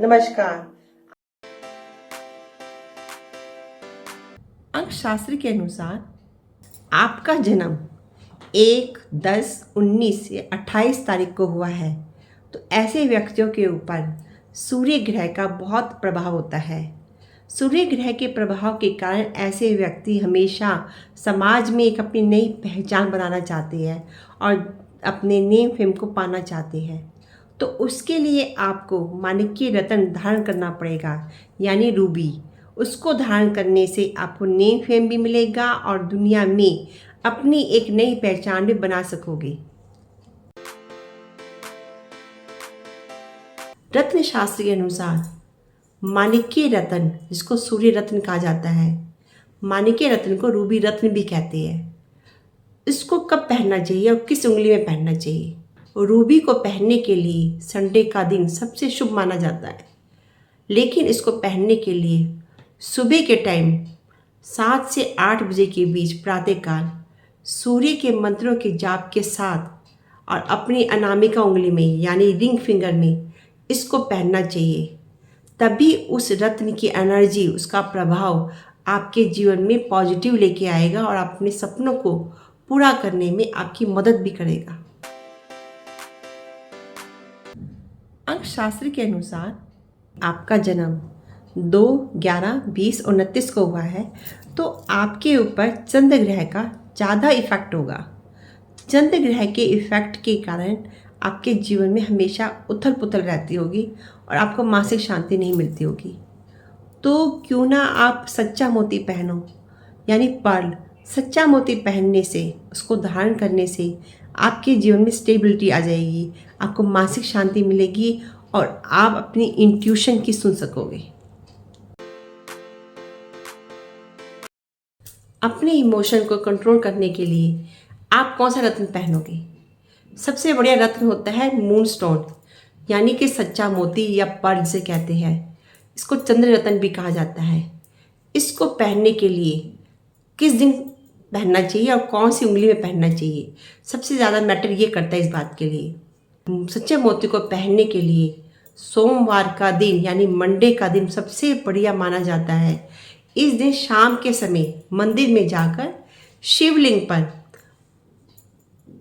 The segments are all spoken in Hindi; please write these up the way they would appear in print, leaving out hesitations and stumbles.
नमस्कार। अंक शास्त्र के अनुसार आपका जन्म 1, 10, 19 या 28 तारीख को हुआ है, तो ऐसे व्यक्तियों के ऊपर सूर्य ग्रह का बहुत प्रभाव होता है। सूर्य ग्रह के प्रभाव के कारण ऐसे व्यक्ति हमेशा समाज में एक अपनी नई पहचान बनाना चाहते हैं और अपने नेम फेम को पाना चाहते हैं। तो उसके लिए आपको माणिक्य रत्न धारण करना पड़ेगा, यानी रूबी। उसको धारण करने से आपको नेम फेम भी मिलेगा और दुनिया में अपनी एक नई पहचान भी बना सकोगे। रत्न शास्त्र के अनुसार माणिक्य रत्न, जिसको सूर्य रत्न कहा जाता है, माणिक्य रत्न को रूबी रत्न भी कहते हैं। इसको कब पहनना चाहिए और किस उंगली में पहनना चाहिए? रूबी को पहनने के लिए संडे का दिन सबसे शुभ माना जाता है, लेकिन इसको पहनने के लिए सुबह के टाइम 7 से 8 बजे के बीच प्रातःकाल सूर्य के मंत्रों के जाप के साथ और अपनी अनामिका उंगली में यानी रिंग फिंगर में इसको पहनना चाहिए। तभी उस रत्न की एनर्जी, उसका प्रभाव आपके जीवन में पॉजिटिव लेके आएगा और अपने सपनों को पूरा करने में आपकी मदद भी करेगा। अंक शास्त्र के अनुसार आपका जन्म 2, 11, 20 और 29 को हुआ है, तो आपके ऊपर चंद्र ग्रह का ज़्यादा इफेक्ट होगा। चंद्र ग्रह के इफेक्ट के कारण आपके जीवन में हमेशा उथल पुथल रहती होगी और आपको मानसिक शांति नहीं मिलती होगी। तो क्यों ना आप सच्चा मोती पहनो, यानी पर्ल। सच्चा मोती पहनने से, उसको धारण करने से आपके जीवन में स्टेबिलिटी आ जाएगी, आपको मानसिक शांति मिलेगी और आप अपनी इंट्यूशन की सुन सकोगे। अपने इमोशन को कंट्रोल करने के लिए आप कौन सा रत्न पहनोगे? सबसे बढ़िया रत्न होता है मून स्टोन, यानी कि सच्चा मोती या पर्ल से कहते हैं। इसको चंद्र रत्न भी कहा जाता है। इसको पहनने के लिए किस दिन पहनना चाहिए और कौन सी उंगली में पहनना चाहिए, सबसे ज़्यादा मैटर ये करता है इस बात के लिए। सच्चे मोती को पहनने के लिए सोमवार का दिन यानी मंडे का दिन सबसे बढ़िया माना जाता है। इस दिन शाम के समय मंदिर में जाकर शिवलिंग पर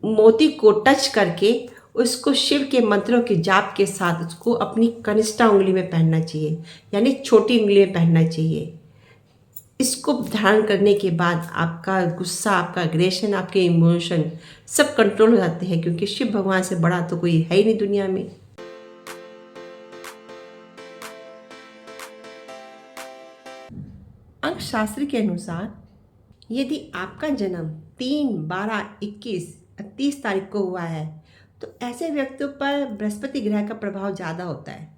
मोती को टच करके उसको शिव के मंत्रों के जाप के साथ उसको अपनी कनिष्ठा उंगली में पहनना चाहिए, यानी छोटी उंगली में पहनना चाहिए। इसको धारण करने के बाद आपका गुस्सा, आपका अग्रेशन, आपके इमोशन सब कंट्रोल हो जाते हैं, क्योंकि शिव भगवान से बड़ा तो कोई है ही नहीं दुनिया में। अंक शास्त्र के अनुसार यदि आपका जन्म 3, 12, 21, 30 तारीख को हुआ है, तो ऐसे व्यक्तियों पर बृहस्पति ग्रह का प्रभाव ज़्यादा होता है।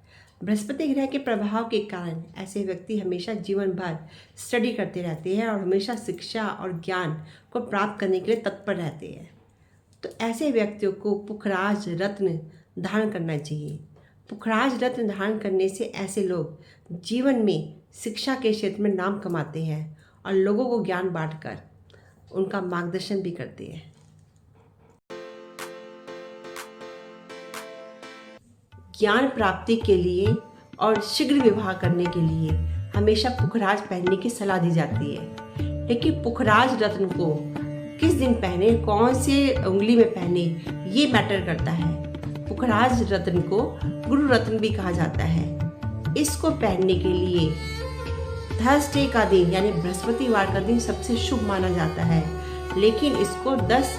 बृहस्पति ग्रह के प्रभाव के कारण ऐसे व्यक्ति हमेशा जीवन भर स्टडी करते रहते हैं और हमेशा शिक्षा और ज्ञान को प्राप्त करने के लिए तत्पर रहते हैं। तो ऐसे व्यक्तियों को पुखराज रत्न धारण करना चाहिए। पुखराज रत्न धारण करने से ऐसे लोग जीवन में शिक्षा के क्षेत्र में नाम कमाते हैं और लोगों को ज्ञान बांटकर उनका मार्गदर्शन भी करते हैं। ज्ञान प्राप्ति के लिए और शीघ्र विवाह करने के लिए हमेशा पुखराज पहनने की सलाह दी जाती है। लेकिन पुखराज रत्न को किस दिन पहने, कौन से उंगली में पहने, ये मैटर करता है। पुखराज रत्न को गुरु रत्न भी कहा जाता है। इसको पहनने के लिए थर्सडे का दिन यानी बृहस्पतिवार का दिन सबसे शुभ माना जाता है, लेकिन इसको 10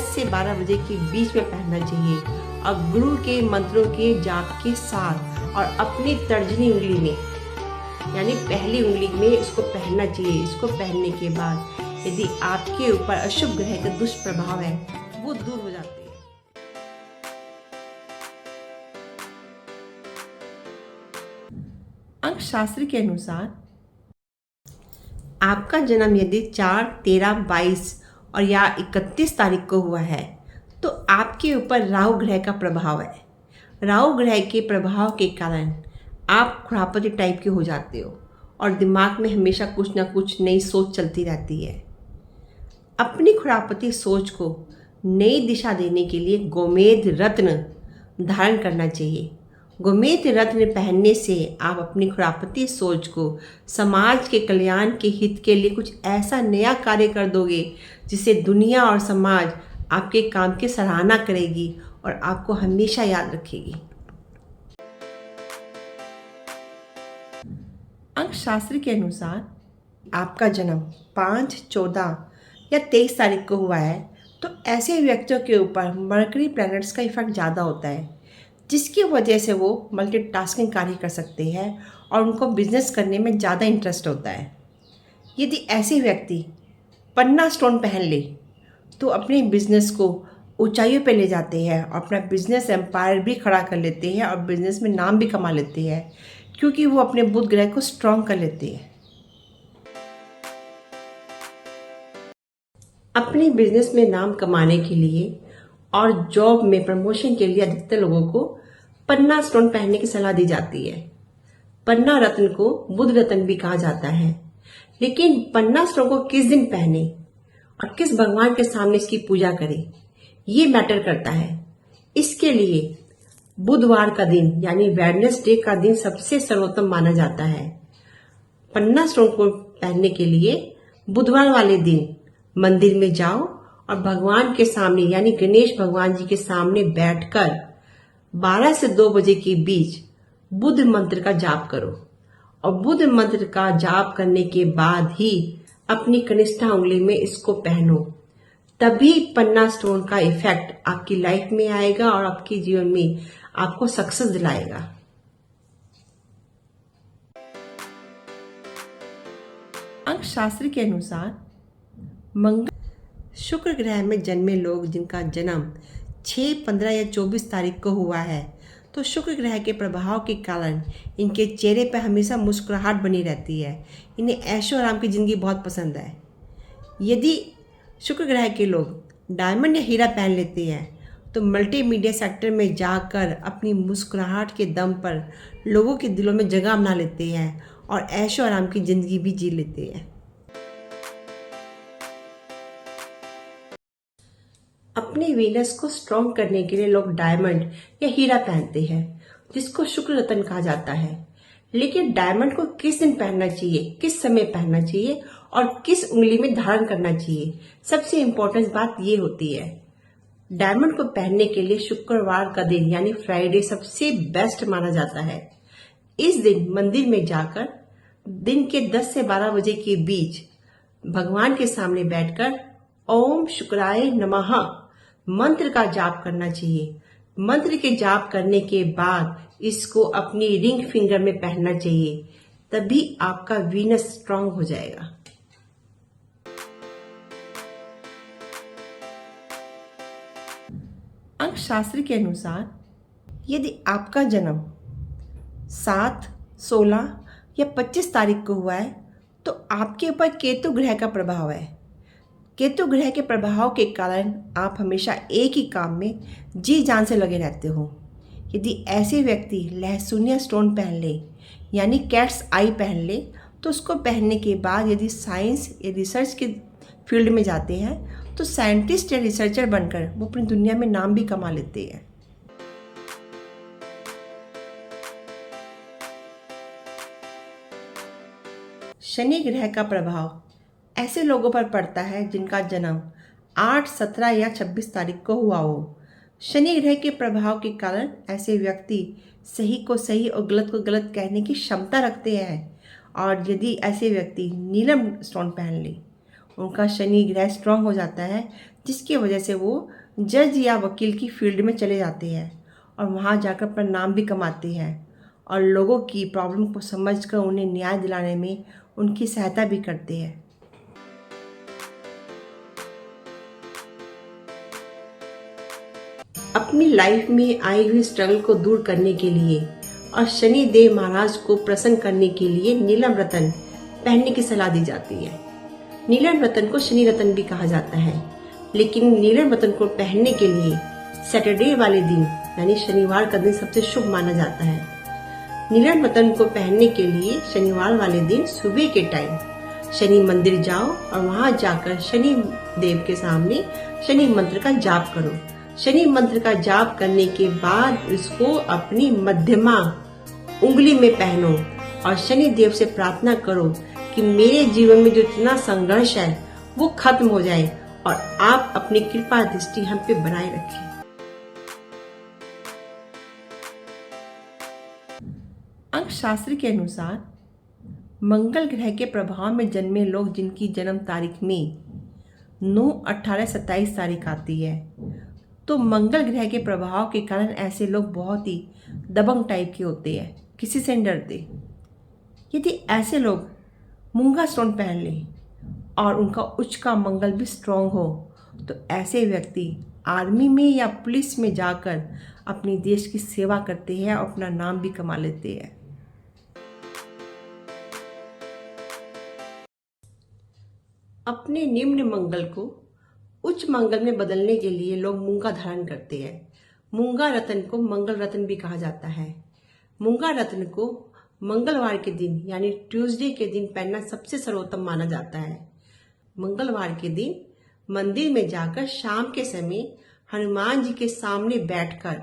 से 12 बजे के बीच में पहनना चाहिए और गुरु के मंत्रों के जाप के साथ और अपनी तर्जनी उंगली में यानी पहली उंगली में इसको पहनना चाहिए। इसको पहनने के बाद यदि आपके ऊपर अशुभ ग्रह का दुष्प्रभाव है वो दूर हो जाते हैं। अंक शास्त्र के अनुसार आपका जन्म यदि 4, 13, 22 और या 31 तारीख को हुआ है, तो आपके ऊपर राहु ग्रह का प्रभाव है। राहु ग्रह के प्रभाव के कारण आप खुरापती टाइप के हो जाते हो और दिमाग में हमेशा कुछ ना कुछ नई सोच चलती रहती है। अपनी खुरापती सोच को नई दिशा देने के लिए गोमेद रत्न धारण करना चाहिए। गोमेद रत्न पहनने से आप अपनी खुरापती सोच को समाज के कल्याण के हित के लिए कुछ ऐसा नया कार्य कर दोगे जिससे दुनिया और समाज आपके काम की सराहना करेगी और आपको हमेशा याद रखेगी। अंक शास्त्र के अनुसार आपका जन्म 5, 14 या 23 तारीख को हुआ है तो ऐसे व्यक्तियों के ऊपर मरकरी प्लैनेट्स का इफेक्ट ज़्यादा होता है, जिसकी वजह से वो मल्टीटास्किंग कार्य कर सकते हैं और उनको बिजनेस करने में ज़्यादा इंटरेस्ट होता है। यदि ऐसे व्यक्ति पन्ना स्टोन पहन ले तो अपने बिजनेस को ऊंचाइयों पे ले जाते हैं और अपना बिजनेस एम्पायर भी खड़ा कर लेते हैं और बिजनेस में नाम भी कमा लेते हैं, क्योंकि वो अपने बुध ग्रह को स्ट्रॉन्ग कर लेते हैं। अपने बिजनेस में नाम कमाने के लिए और जॉब में प्रमोशन के लिए अधिकतर लोगों को पन्ना स्टोन पहनने की सलाह दी जाती है। पन्ना रत्न को बुध रत्न भी कहा जाता है, लेकिन पन्ना स्टोन को किस दिन पहने और किस भगवान के सामने इसकी पूजा करें ये मैटर करता है। इसके लिए बुधवार का दिन यानी वेडनेसडे का दिन सबसे सर्वोत्तम माना जाता है। पन्ना स्टोन को पहनने के लिए बुधवार वाले दिन मंदिर में जाओ और भगवान के सामने यानी गणेश भगवान जी के सामने बैठकर 12 से 2 बजे के बीच बुध मंत्र का जाप करो और बुध मंत्र का जाप करने के बाद ही अपनी कनिष्ठा उंगली में इसको पहनो। तभी पन्ना स्टोन का इफेक्ट आपकी लाइफ में आएगा और आपके जीवन में आपको सक्सेस दिलाएगा। अंक शास्त्र के अनुसार मंगल शुक्र ग्रह में जन्मे लोग जिनका जन्म 6, 15 या 24 तारीख को हुआ है तो शुक्र ग्रह के प्रभाव के कारण इनके चेहरे पर हमेशा मुस्कुराहट बनी रहती है। इन्हें ऐशो आराम की ज़िंदगी बहुत पसंद है। यदि शुक्र ग्रह के लोग डायमंड या हीरा पहन लेते हैं तो मल्टीमीडिया सेक्टर में जाकर अपनी मुस्कुराहट के दम पर लोगों के दिलों में जगह बना लेते हैं और ऐशो आराम की ज़िंदगी भी जी लेते हैं। अपने वीनस को स्ट्रॉन्ग करने के लिए लोग डायमंड या हीरा पहनते हैं, जिसको शुक्र रत्न कहा जाता है। लेकिन डायमंड को किस दिन पहनना चाहिए, किस समय पहनना चाहिए और किस उंगली में धारण करना चाहिए, सबसे इम्पोर्टेंट बात ये होती है। डायमंड को पहनने के लिए शुक्रवार का दिन यानी फ्राइडे सबसे बेस्ट माना जाता है। इस दिन मंदिर में जाकर दिन के 10 से 12 बजे के बीच भगवान के सामने बैठकर ओम शुक्राय नमः मंत्र का जाप करना चाहिए। मंत्र के जाप करने के बाद इसको अपनी रिंग फिंगर में पहनना चाहिए, तभी आपका वीनस स्ट्रांग हो जाएगा। अंक शास्त्र के अनुसार यदि आपका जन्म 7, 16 या 25 तारीख को हुआ है तो आपके ऊपर केतु ग्रह का प्रभाव है। केतु ग्रह के प्रभाव के कारण आप हमेशा एक ही काम में जी जान से लगे रहते हो। यदि ऐसे व्यक्ति लहसुनिया स्टोन पहन ले यानी कैट्स आई पहन ले तो उसको पहनने के बाद यदि साइंस या रिसर्च के फील्ड में जाते हैं तो साइंटिस्ट या रिसर्चर बनकर वो अपनी दुनिया में नाम भी कमा लेते हैं। शनि ग्रह का प्रभाव ऐसे लोगों पर पड़ता है जिनका जन्म 8, 17 या 26 तारीख को हुआ हो। शनि ग्रह के प्रभाव के कारण ऐसे व्यक्ति सही को सही और गलत को गलत कहने की क्षमता रखते हैं और यदि ऐसे व्यक्ति नीलम स्टोन पहन ले उनका शनि ग्रह स्ट्रांग हो जाता है, जिसकी वजह से वो जज या वकील की फील्ड में चले जाते हैं और वहाँ जाकर अपना नाम भी कमाते हैं और लोगों की प्रॉब्लम को समझकर उन्हें न्याय दिलाने में उनकी सहायता भी करते हैं। अपनी लाइफ में आई हुई स्ट्रगल को दूर करने के लिए और शनि देव महाराज को प्रसन्न करने के लिए नीलम रत्न पहनने की सलाह दी जाती है। नीलम रत्न को शनि रत्न भी कहा जाता है, लेकिन नीलम रत्न को पहनने के लिए सैटरडे वाले दिन यानी शनिवार का दिन सबसे शुभ माना जाता है। नीलम रत्न को पहनने के लिए शनिवार वाले दिन सुबह के टाइम शनि मंदिर जाओ और वहां जाकर शनि देव के सामने शनि मंत्र का जाप करो। शनि मंत्र का जाप करने के बाद इसको अपनी मध्यमा उंगली में पहनो और शनि देव से प्रार्थना करो कि मेरे जीवन में जो इतना संघर्ष है वो खत्म हो जाए और आप अपनी कृपा दृष्टि हम पे बनाए रखें। अंक शास्त्र के अनुसार मंगल ग्रह के प्रभाव में जन्मे लोग जिनकी जन्म तारीख में 9, 18, 27 तारीख आती है, तो मंगल ग्रह के प्रभाव के कारण ऐसे लोग बहुत ही दबंग टाइप के होते हैं, किसी से नहीं डरते। यदि ऐसे लोग मूंगा स्टोन पहन लें और उनका उच्च का मंगल भी स्ट्रांग हो, तो ऐसे व्यक्ति आर्मी में या पुलिस में जाकर अपने देश की सेवा करते हैं और अपना नाम भी कमा लेते हैं। अपने निम्न मंगल को उच्च मंगल में बदलने के लिए लोग मूंगा धारण करते हैं। मूंगा रत्न को मंगल रत्न भी कहा जाता है। मूंगा रत्न को मंगलवार के दिन यानी ट्यूसडे के दिन पहनना सबसे सर्वोत्तम माना जाता है। मंगलवार के दिन मंदिर में जाकर शाम के समय हनुमान जी के सामने बैठकर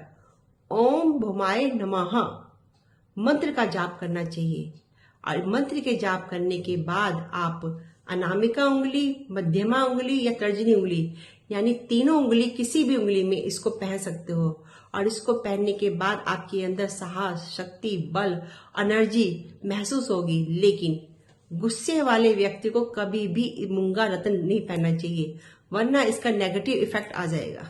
ओम भौमाय नमः मंत्र का जाप करना चाहिए और मंत्र के जाप करने के बाद आप अनामिका उंगली, मध्यमा उंगली या तर्जनी उंगली यानी तीनों उंगली किसी भी उंगली में इसको पहन सकते हो और इसको पहनने के बाद आपके अंदर साहस, शक्ति, बल, एनर्जी महसूस होगी। लेकिन गुस्से वाले व्यक्ति को कभी भी मूंगा रत्न नहीं पहनना चाहिए, वरना इसका नेगेटिव इफेक्ट आ जाएगा।